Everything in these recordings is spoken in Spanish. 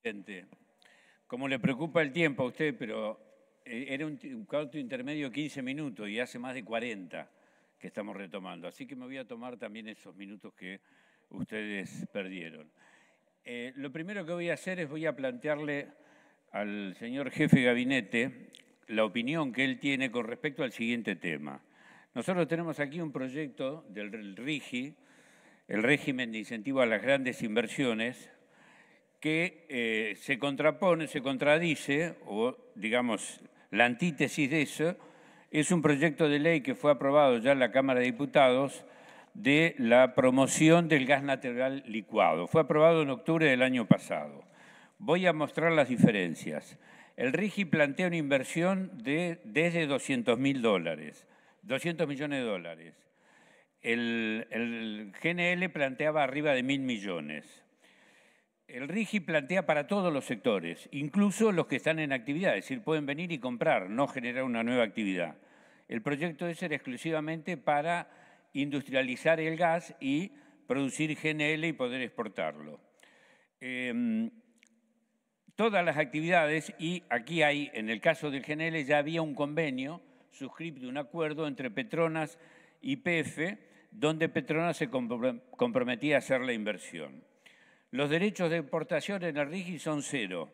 Presidente, como le preocupa el tiempo a usted, pero era un corto intermedio de 15 minutos y hace más de 40 que estamos retomando. Así que me voy a tomar también esos minutos que ustedes perdieron. Lo primero que voy a hacer es voy a plantearle al señor jefe de gabinete la opinión que él tiene con respecto al siguiente tema. Nosotros tenemos aquí un proyecto del RIGI, el régimen de incentivo a las grandes inversiones, que se contrapone, se contradice, o digamos, la antítesis de eso, es un proyecto de ley que fue aprobado ya en la Cámara de Diputados de la promoción del gas natural licuado. Fue aprobado en octubre del año pasado. Voy a mostrar las diferencias. El RIGI plantea una inversión de desde $200.000, 200 millones de dólares. El GNL planteaba arriba de 1.000 millones. El RIGI plantea para todos los sectores, incluso los que están en actividad, es decir, pueden venir y comprar, no generar una nueva actividad. El proyecto ese era exclusivamente para industrializar el gas y producir GNL y poder exportarlo. Todas las actividades, y aquí hay, en el caso del GNL, ya había un convenio suscrito, un acuerdo entre Petronas y YPF, donde Petronas se comprometía a hacer la inversión. Los derechos de exportación en el RIGI son cero.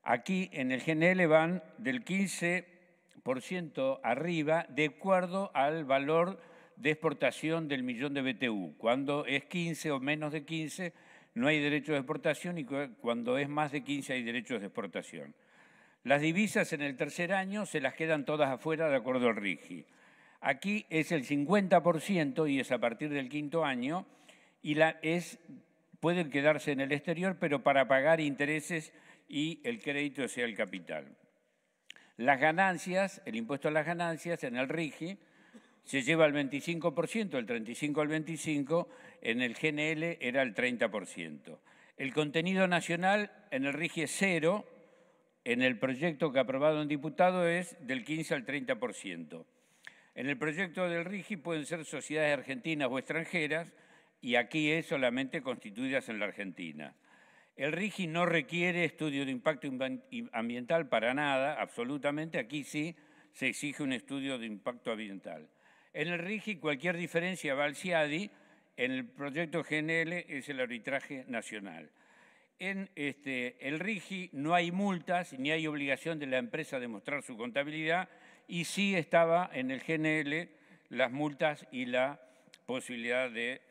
Aquí en el GNL van del 15% arriba de acuerdo al valor de exportación del millón de BTU. Cuando es 15 o menos de 15 no hay derechos de exportación y cuando es más de 15 hay derechos de exportación. Las divisas en el tercer año se las quedan todas afuera de acuerdo al RIGI. Aquí es el 50% y es a partir del quinto año y pueden quedarse en el exterior, pero para pagar intereses y el crédito sea el capital. Las ganancias, el impuesto a las ganancias en el RIGI se lleva al 25%, el 35% al 25%, en el GNL era el 30%. El contenido nacional en el RIGI es cero, en el proyecto que ha aprobado en diputado es del 15% al 30%. En el proyecto del RIGI pueden ser sociedades argentinas o extranjeras, y aquí es solamente constituidas en la Argentina. El RIGI no requiere estudio de impacto ambiental para nada, absolutamente. Aquí sí se exige un estudio de impacto ambiental. En el RIGI cualquier diferencia va al CIADI, en el proyecto GNL es el arbitraje nacional. En el RIGI no hay multas ni hay obligación de la empresa de mostrar su contabilidad y sí estaba en el GNL las multas y la posibilidad de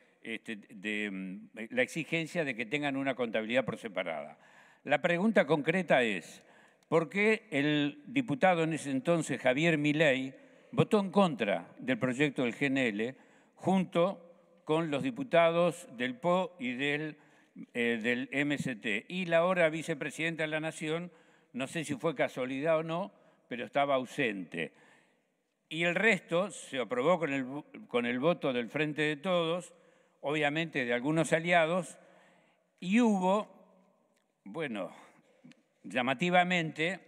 la exigencia de que tengan una contabilidad por separada. La pregunta concreta es, ¿por qué el diputado en ese entonces, Javier Milei, votó en contra del proyecto del GNL junto con los diputados del PO y del MST? Y la ahora vicepresidenta de la Nación, no sé si fue casualidad o no, pero estaba ausente. Y el resto se aprobó con el voto del Frente de Todos, obviamente de algunos aliados, y hubo, bueno, llamativamente,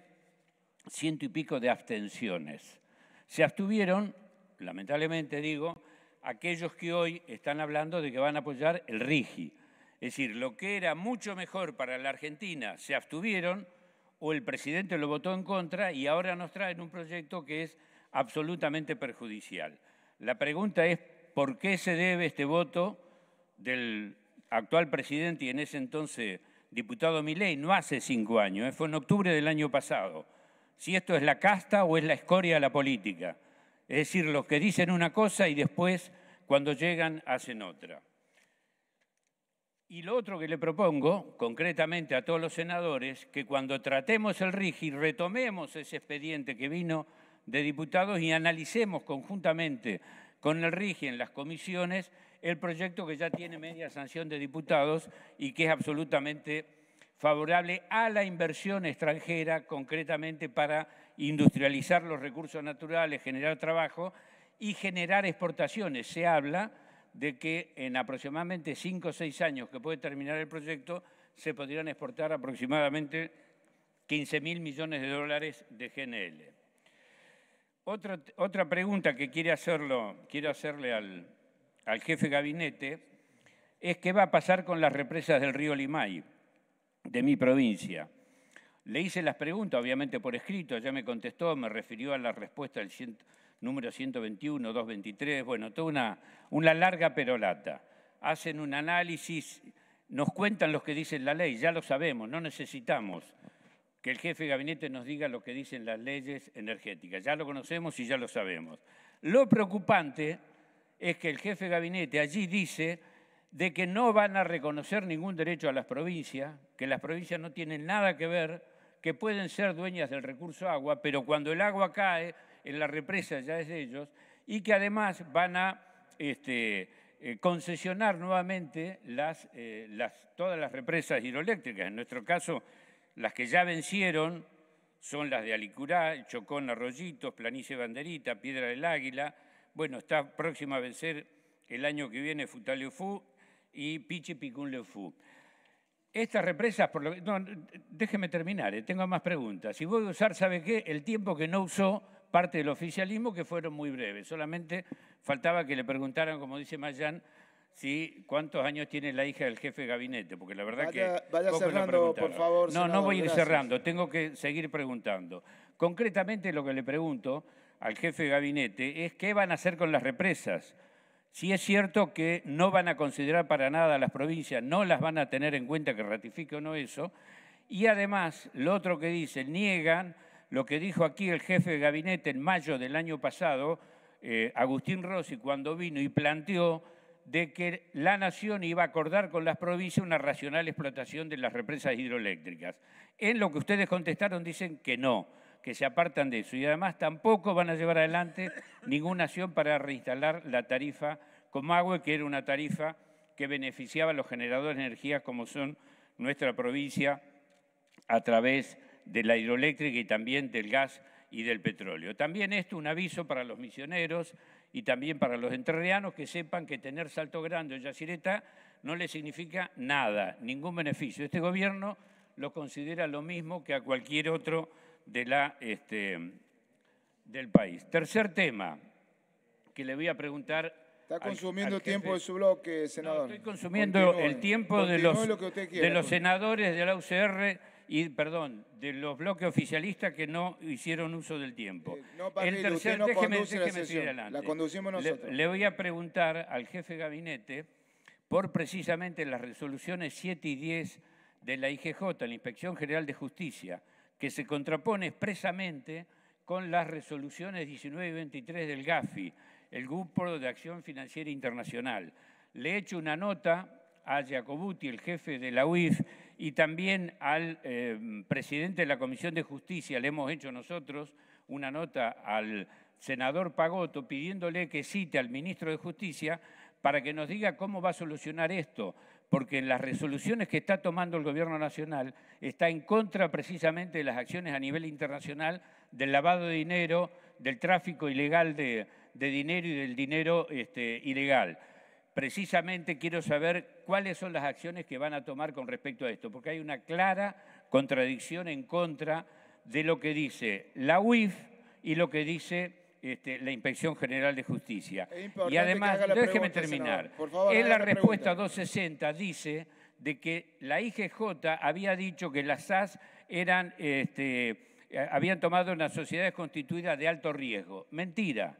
100 y pico de abstenciones. Se abstuvieron, lamentablemente digo, aquellos que hoy están hablando de que van a apoyar el RIGI. Es decir, lo que era mucho mejor para la Argentina se abstuvieron o el presidente lo votó en contra y ahora nos traen un proyecto que es absolutamente perjudicial. La pregunta es, ¿por qué se debe este voto del actual presidente y en ese entonces diputado Milei? No hace 5 años, fue en octubre del año pasado. Si esto es la casta o es la escoria de la política. Es decir, los que dicen una cosa y después, cuando llegan, hacen otra. Y lo otro que le propongo, concretamente a todos los senadores, que cuando tratemos el RIGI retomemos ese expediente que vino de diputados y analicemos conjuntamente con el RIGI en las comisiones el proyecto que ya tiene media sanción de diputados y que es absolutamente favorable a la inversión extranjera, concretamente para industrializar los recursos naturales, generar trabajo y generar exportaciones. Se habla de que en aproximadamente 5 o 6 años que puede terminar el proyecto se podrían exportar aproximadamente 15.000 millones de dólares de GNL. Otra pregunta que quiero hacerle al jefe de gabinete es qué va a pasar con las represas del río Limay. de mi provincia. Le hice las preguntas, obviamente por escrito, ya me contestó, me refirió a la respuesta del número 121, 223, bueno, toda una larga perolata. Hacen un análisis, nos cuentan lo que dice la ley, ya lo sabemos, no necesitamos que el jefe de gabinete nos diga lo que dicen las leyes energéticas, ya lo conocemos y ya lo sabemos. Lo preocupante es que el jefe de gabinete allí dice de que no van a reconocer ningún derecho a las provincias, que las provincias no tienen nada que ver, que pueden ser dueñas del recurso agua, pero cuando el agua cae en la represa ya es de ellos, y que además van a concesionar nuevamente todas las represas hidroeléctricas. En nuestro caso, las que ya vencieron son las de Alicurá, Chocón, Arroyitos, Planicie Banderita, Piedra del Águila. Bueno, está próxima a vencer el año que viene Futaleufú y Pichi Picunleufú. Estas represas, déjeme terminar, tengo más preguntas. Si voy a usar, ¿sabe qué? El tiempo que no usó parte del oficialismo, que fueron muy breves. Solamente faltaba que le preguntaran, como dice Mayán, cuántos años tiene la hija del jefe de gabinete, porque la verdad vaya cerrando, por favor. No, senador, no voy a ir cerrando, tengo que seguir preguntando. Concretamente lo que le pregunto al jefe de gabinete es qué van a hacer con las represas. Si es cierto que no van a considerar para nada a las provincias, no las van a tener en cuenta, que ratifique o no eso. Y además, lo otro que dicen, niegan lo que dijo aquí el jefe de gabinete en mayo del año pasado, Agustín Rossi, cuando vino y planteó de que la Nación iba a acordar con las provincias una racional explotación de las represas hidroeléctricas. En lo que ustedes contestaron dicen que no, que se apartan de eso. Y además tampoco van a llevar adelante ninguna acción para reinstalar la tarifa Comahue, que era una tarifa que beneficiaba a los generadores de energía como son nuestra provincia a través de la hidroeléctrica y también del gas y del petróleo. También esto un aviso para los misioneros y también para los entrerrianos que sepan que tener Salto Grande o Yacyretá no les significa nada, ningún beneficio. Este gobierno lo considera lo mismo que a cualquier otro del país. Tercer tema que le voy a preguntar. Está consumiendo el tiempo de su bloque, senador. No, estoy consumiendo el tiempo de los senadores de la UCR y, perdón, de los bloques oficialistas que no hicieron uso del tiempo. No, Parrillo, usted no conduce la sesión, la conducimos nosotros. Le voy a preguntar al jefe de gabinete por precisamente las resoluciones 7 y 10 de la IGJ, la Inspección General de Justicia, que se contrapone expresamente con las resoluciones 19 y 23 del GAFI, el Grupo de Acción Financiera Internacional. Le he hecho una nota a Giacobutti, el jefe de la UIF, y también al presidente de la Comisión de Justicia, le hemos hecho nosotros una nota al senador Pagotto pidiéndole que cite al ministro de Justicia para que nos diga cómo va a solucionar esto, porque en las resoluciones que está tomando el Gobierno Nacional está en contra precisamente de las acciones a nivel internacional del lavado de dinero, del tráfico ilegal de dinero y del dinero ilegal. Precisamente quiero saber cuáles son las acciones que van a tomar con respecto a esto, porque hay una clara contradicción en contra de lo que dice la UIF y lo que dice la Inspección General de Justicia. Y además, déjeme terminar, en la respuesta 260 dice de que la IGJ había dicho que las SAS habían tomado unas sociedades constituidas de alto riesgo. Mentira.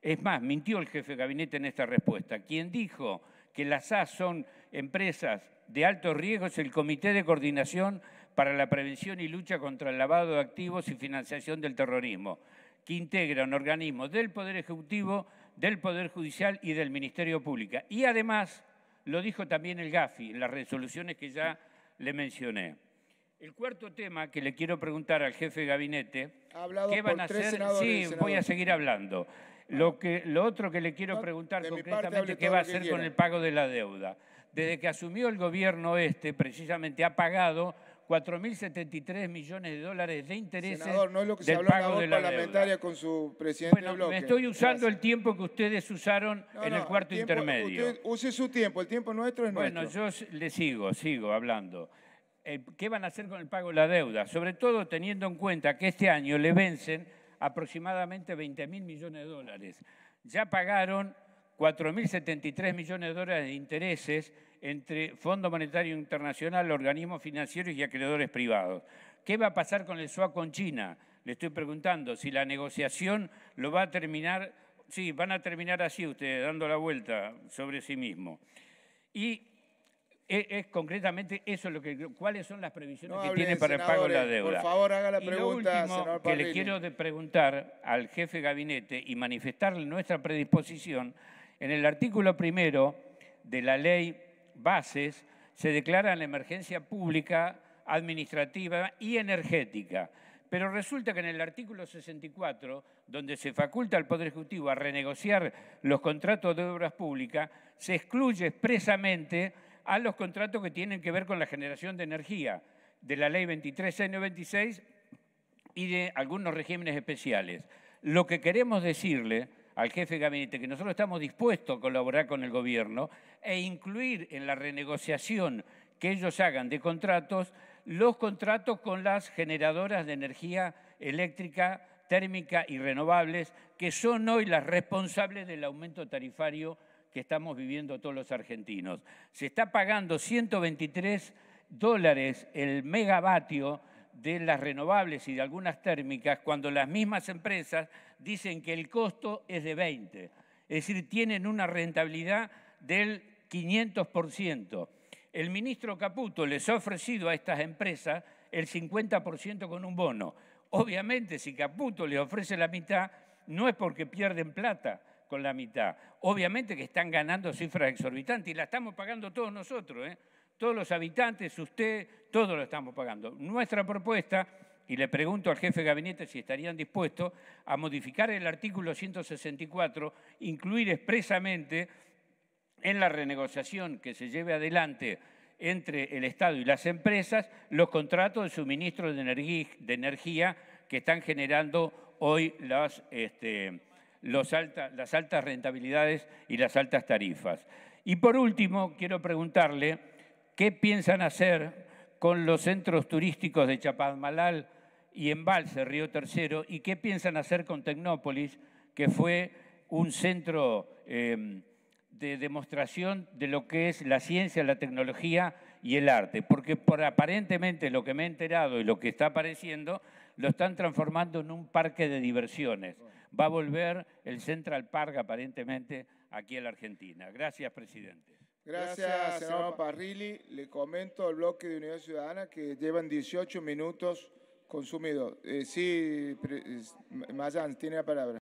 Es más, mintió el jefe de gabinete en esta respuesta. Quien dijo que las SAS son empresas de alto riesgo es el Comité de Coordinación para la Prevención y Lucha contra el Lavado de Activos y Financiación del Terrorismo, que integra un organismo del Poder Ejecutivo, del Poder Judicial y del Ministerio Público. Y además, lo dijo también el GAFI, en las resoluciones que ya le mencioné. El cuarto tema que le quiero preguntar al jefe de gabinete, ¿qué van a hacer? Sí, voy a seguir hablando. Lo otro que le quiero preguntar concretamente, ¿qué va a hacer con el pago de la deuda? Desde que asumió el gobierno precisamente ha pagado 4.073 millones de dólares de intereses. Senador, no es lo que se habló en la voz parlamentaria con su presidente de bloque. Me estoy usando el tiempo que ustedes usaron en el cuarto intermedio. Usted use su tiempo, el tiempo nuestro es nuestro. Bueno, yo le sigo hablando. ¿Qué van a hacer con el pago de la deuda? Sobre todo teniendo en cuenta que este año le vencen aproximadamente 20.000 millones de dólares. Ya pagaron 4.073 millones de dólares de intereses entre Fondo Monetario Internacional, organismos financieros y acreedores privados. ¿Qué va a pasar con el swap con China? Le estoy preguntando si la negociación lo va a terminar. Sí, van a terminar así ustedes, dando la vuelta sobre sí mismo. Y es concretamente eso cuáles son las previsiones que tiene para el pago de la deuda. Por favor, haga la Y pregunta, lo último que le quiero preguntar al jefe de gabinete y manifestarle nuestra predisposición, en el artículo 1 de la ley Bases se declara la emergencia pública, administrativa y energética. Pero resulta que en el artículo 64, donde se faculta al Poder Ejecutivo a renegociar los contratos de obras públicas, se excluye expresamente a los contratos que tienen que ver con la generación de energía, de la Ley 23.696 y de algunos regímenes especiales. Lo que queremos decirle al jefe de gabinete que nosotros estamos dispuestos a colaborar con el gobierno e incluir en la renegociación que ellos hagan de contratos los contratos con las generadoras de energía eléctrica, térmica y renovables, que son hoy las responsables del aumento tarifario que estamos viviendo todos los argentinos. Se está pagando $123 el megavatio de las renovables y de algunas térmicas, cuando las mismas empresas dicen que el costo es de 20. Es decir, tienen una rentabilidad del 500%. El ministro Caputo les ha ofrecido a estas empresas el 50% con un bono. Obviamente, si Caputo le ofrece la mitad, no es porque pierden plata con la mitad. Obviamente que están ganando cifras exorbitantes y la estamos pagando todos nosotros, todos los habitantes, usted, todos lo estamos pagando. Nuestra propuesta, y le pregunto al jefe de gabinete si estarían dispuestos a modificar el artículo 164, incluir expresamente en la renegociación que se lleve adelante entre el Estado y las empresas los contratos de suministro de energía que están generando hoy las altas rentabilidades y las altas tarifas. Y por último, quiero preguntarle qué piensan hacer con los centros turísticos de Chapadmalal y Embalse, Río Tercero, y qué piensan hacer con Tecnópolis, que fue un centro de demostración de lo que es la ciencia, la tecnología y el arte, porque aparentemente lo que me he enterado y lo que está apareciendo lo están transformando en un parque de diversiones. Va a volver el Central Park aparentemente aquí a la Argentina. Gracias, presidente. Gracias, senador Parrilli. Le comento al bloque de Unidad Ciudadana que llevan 18 minutos consumidos. Sí, Mayans, tiene la palabra.